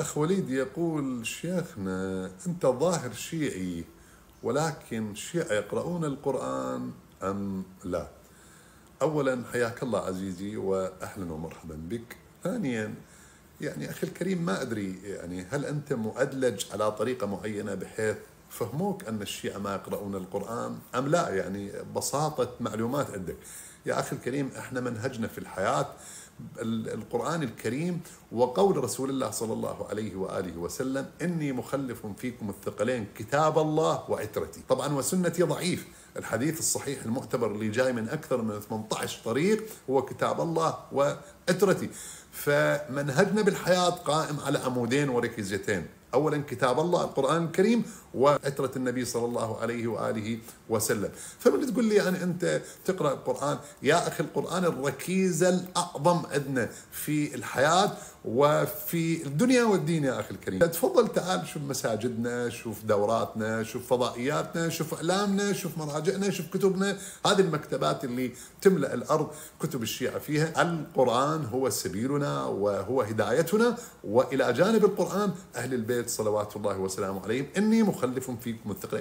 الأخ وليد يقول: شيخنا أنت ظاهر شيعي، ولكن الشيعة يقرؤون القرآن أم لا؟ أولا حياك الله عزيزي وأهلا ومرحبا بك. ثانيا يعني أخي الكريم، ما أدري يعني هل أنت مؤدلج على طريقة معينة بحيث فهموك أن الشيعة ما يقرؤون القرآن أم لا؟ يعني بساطة معلومات عندك. يا أخي الكريم، احنا منهجنا في الحياة القرآن الكريم وقول رسول الله صلى الله عليه وآله وسلم: إني مخلف فيكم الثقلين كتاب الله وعترتي. طبعا وسنتي ضعيف، الحديث الصحيح المعتبر اللي جاي من أكثر من 18 طريق هو كتاب الله وعترتي. فمنهجنا بالحياة قائم على عمودين وركيزتين: أولا كتاب الله القرآن الكريم، وعترة النبي صلى الله عليه وآله وسلم. فمن تقول لي يعني أنت تقرأ القرآن؟ يا أخي القرآن الركيزة الأعظم عندنا في الحياة وفي الدنيا والدين. يا أخي الكريم، تفضل تعال شوف مساجدنا، شوف دوراتنا، شوف فضائياتنا، شوف إعلامنا، شوف مراجعنا، شوف كتبنا. هذه المكتبات اللي تملأ الأرض كتب الشيعة فيها. القرآن هو سبيلنا وهو هدايتنا، وإلى جانب القرآن أهل البيت صلوات الله وسلامه عليهم: إني مخلف فيكم الثقلين.